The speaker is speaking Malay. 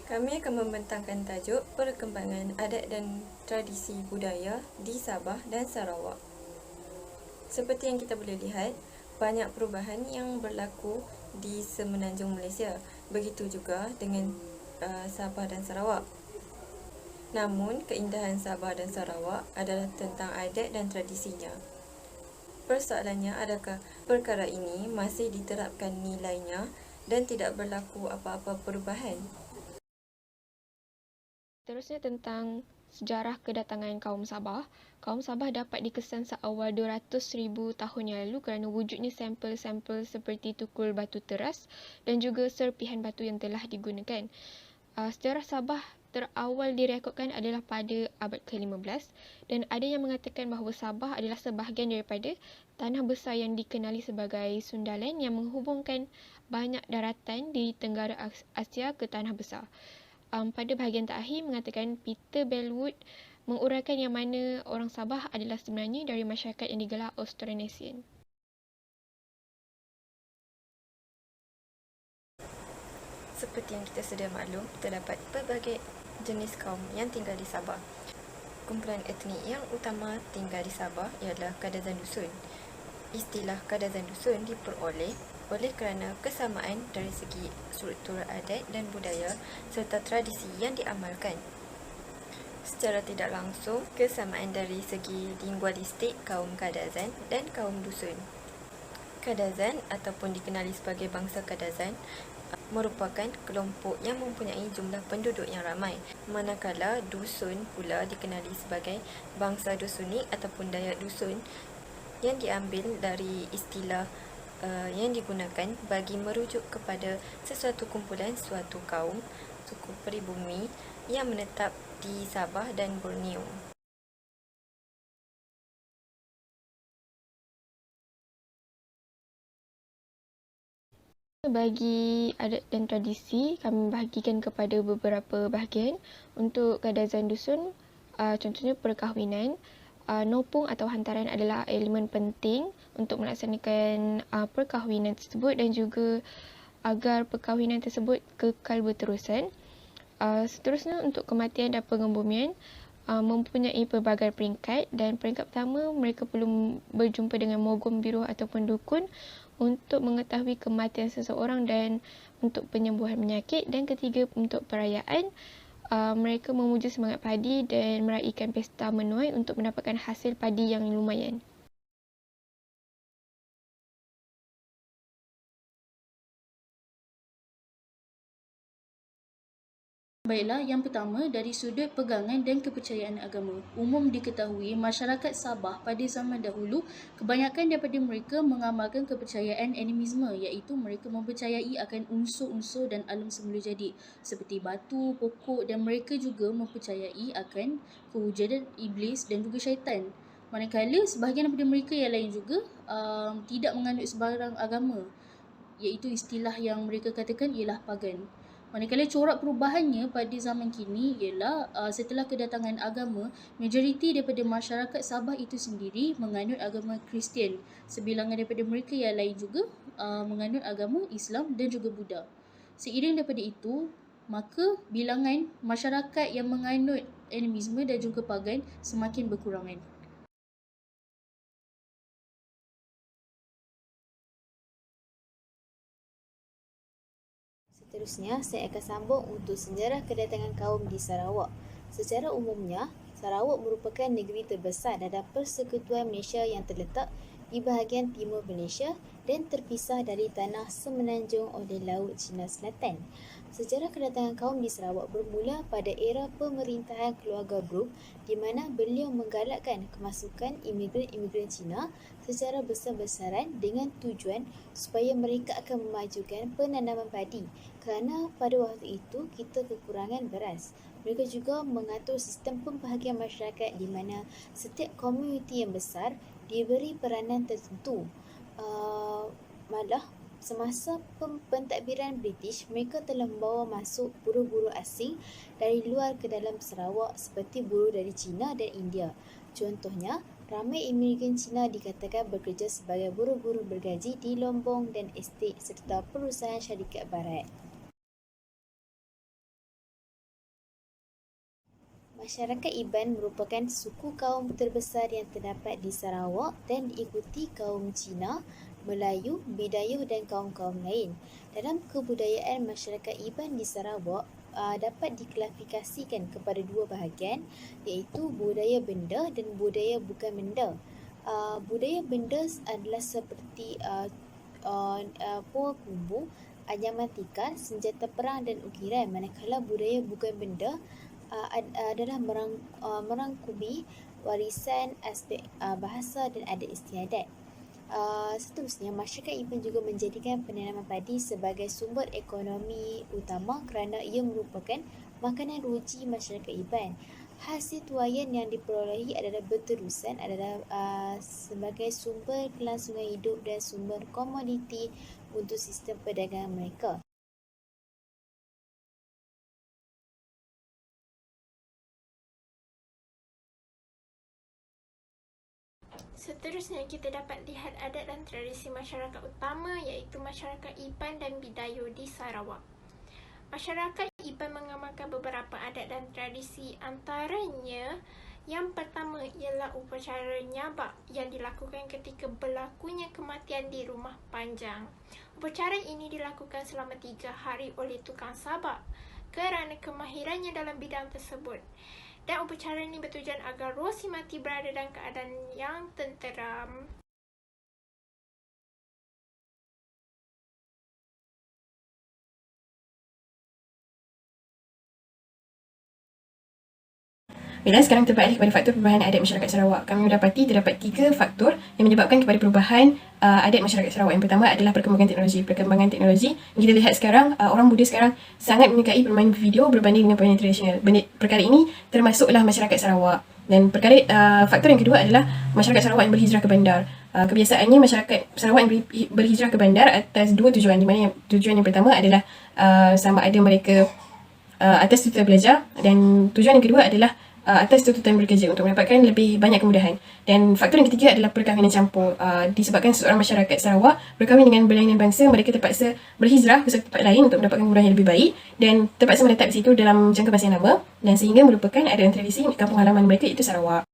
Kami akan membentangkan tajuk perkembangan adat dan tradisi budaya di Sabah dan Sarawak. Seperti yang kita boleh lihat, banyak perubahan yang berlaku di semenanjung Malaysia. Begitu juga dengan Sabah dan Sarawak. Namun, keindahan Sabah dan Sarawak adalah tentang adat dan tradisinya. Persoalannya, adakah perkara ini masih diterapkan nilainya dan tidak berlaku apa-apa perubahan? Terusnya tentang sejarah kedatangan kaum Sabah. Kaum Sabah dapat dikesan seawal 200,000 tahun yang lalu kerana wujudnya sampel-sampel seperti tukul batu teras dan juga serpihan batu yang telah digunakan. Sejarah Sabah terawal direkodkan adalah pada abad ke-15 dan ada yang mengatakan bahawa Sabah adalah sebahagian daripada tanah besar yang dikenali sebagai Sundaland yang menghubungkan banyak daratan di Tenggara Asia ke tanah besar. Pada bahagian terakhir mengatakan Peter Bellwood menguraikan yang mana orang Sabah adalah sebenarnya dari masyarakat yang digelar Austronesian. Seperti yang kita sedia maklum, terdapat pelbagai jenis kaum yang tinggal di Sabah. Kumpulan etnik yang utama tinggal di Sabah ialah Kadazan Dusun. Istilah Kadazan Dusun diperoleh oleh kerana kesamaan dari segi struktur adat dan budaya serta tradisi yang diamalkan. Secara tidak langsung, kesamaan dari segi linguistik kaum Kadazan dan kaum Dusun. Kadazan ataupun dikenali sebagai bangsa Kadazan merupakan kelompok yang mempunyai jumlah penduduk yang ramai, manakala Dusun pula dikenali sebagai bangsa Dusunik ataupun Dayak Dusun yang diambil dari istilah yang digunakan bagi merujuk kepada sesuatu kumpulan suatu kaum, suku peribumi yang menetap di Sabah dan Borneo. Bagi adat dan tradisi, kami bahagikan kepada beberapa bahagian. Untuk Kadazan Dusun, contohnya perkahwinan, nopung atau hantaran adalah elemen penting untuk melaksanakan perkahwinan tersebut dan juga agar perkahwinan tersebut kekal berterusan. Seterusnya untuk kematian dan pengebumian, mempunyai pelbagai peringkat dan peringkat pertama mereka perlu berjumpa dengan mogom biru ataupun dukun untuk mengetahui kematian seseorang dan untuk penyembuhan penyakit, dan ketiga untuk perayaan, mereka memuja semangat padi dan meraihkan pesta menuai untuk mendapatkan hasil padi yang lumayan. Baiklah, yang pertama dari sudut pegangan dan kepercayaan agama. Umum diketahui masyarakat Sabah pada zaman dahulu kebanyakan daripada mereka mengamalkan kepercayaan animisme, iaitu mereka mempercayai akan unsur-unsur dan alam semula jadi seperti batu, pokok, dan mereka juga mempercayai akan kewujudan iblis dan juga syaitan. Manakala sebahagian daripada mereka yang lain juga tidak menganut sebarang agama, iaitu istilah yang mereka katakan ialah pagan. Manakala corak perubahannya pada zaman kini ialah setelah kedatangan agama, majoriti daripada masyarakat Sabah itu sendiri menganut agama Kristian. Sebilangan daripada mereka yang lain juga menganut agama Islam dan juga Buddha. Seiring daripada itu, maka bilangan masyarakat yang menganut animisme dan juga pagan semakin berkurangan. Seterusnya, saya akan sambung untuk sejarah kedatangan kaum di Sarawak. Secara umumnya, Sarawak merupakan negeri terbesar dalam Persekutuan Malaysia yang terletak di bahagian timur Malaysia dan terpisah dari tanah semenanjung oleh Laut Cina Selatan. Sejarah kedatangan kaum di Sarawak bermula pada era pemerintahan keluarga Brooke, di mana beliau menggalakkan kemasukan imigran Cina secara besar-besaran dengan tujuan supaya mereka akan memajukan penanaman padi, kerana pada waktu itu kita kekurangan beras. Mereka juga mengatur sistem pembahagian masyarakat di mana setiap komuniti yang besar diberi peranan tertentu. Malah semasa pentadbiran British, mereka telah membawa masuk buruh-buruh asing dari luar ke dalam Sarawak seperti buruh dari China dan India. Contohnya, ramai imigran Cina dikatakan bekerja sebagai buruh-buruh bergaji di Lombong dan estet serta perusahaan syarikat barat. Masyarakat Iban merupakan suku kaum terbesar yang terdapat di Sarawak dan diikuti kaum Cina, Melayu, Bidayuh dan kaum-kaum lain. Dalam kebudayaan masyarakat Iban di Sarawak dapat diklasifikasikan kepada dua bahagian, iaitu budaya benda dan budaya bukan benda. Budaya benda adalah seperti puak bumbu, anyaman tikar, senjata perang dan ukiran, manakala budaya bukan benda adalah merangkumi warisan, aspek bahasa dan adat istiadat. Seterusnya, masyarakat Iban juga menjadikan penanaman padi sebagai sumber ekonomi utama kerana ia merupakan makanan ruji masyarakat Iban. Hasil tuaian yang diperolehi adalah berterusan adalah sebagai sumber kelangsungan hidup dan sumber komoditi untuk sistem perdagangan mereka. Seterusnya, kita dapat lihat adat dan tradisi masyarakat utama iaitu masyarakat Iban dan Bidayuh di Sarawak. Masyarakat Iban mengamalkan beberapa adat dan tradisi, antaranya yang pertama ialah upacara nyabak yang dilakukan ketika berlakunya kematian di rumah panjang. Upacara ini dilakukan selama 3 hari oleh tukang sabak kerana kemahirannya dalam bidang tersebut. Dan upacara ini bertujuan agar roh si mati berada dalam keadaan yang tenteram. Bila sekarang kita beralih kepada faktor perubahan adat masyarakat Sarawak, kami mendapati terdapat 3 faktor yang menyebabkan kepada perubahan adat masyarakat Sarawak. Yang pertama adalah perkembangan teknologi. Perkembangan teknologi yang kita lihat sekarang, orang muda sekarang sangat menyukai bermain video berbanding dengan permainan tradisional. Perkara ini termasuklah masyarakat Sarawak. Dan faktor yang kedua adalah masyarakat Sarawak yang berhijrah ke bandar. Kebiasaannya masyarakat Sarawak yang berhijrah ke bandar atas 2 tujuan, di mana tujuan yang pertama adalah sama ada mereka atas tuntutan belajar, dan tujuan yang kedua adalah atas tuntutan bekerja untuk mendapatkan lebih banyak kemudahan. Dan faktor yang ketiga adalah perkahwinan campur. Disebabkan seorang masyarakat Sarawak berkahwin dengan berlainan bangsa, mereka terpaksa berhijrah ke satu tempat lain untuk mendapatkan kemudahan yang lebih baik dan terpaksa menetap di situ dalam jangka masa yang lama, dan sehingga merupakan adat dan tradisi kampung halaman mereka iaitu Sarawak.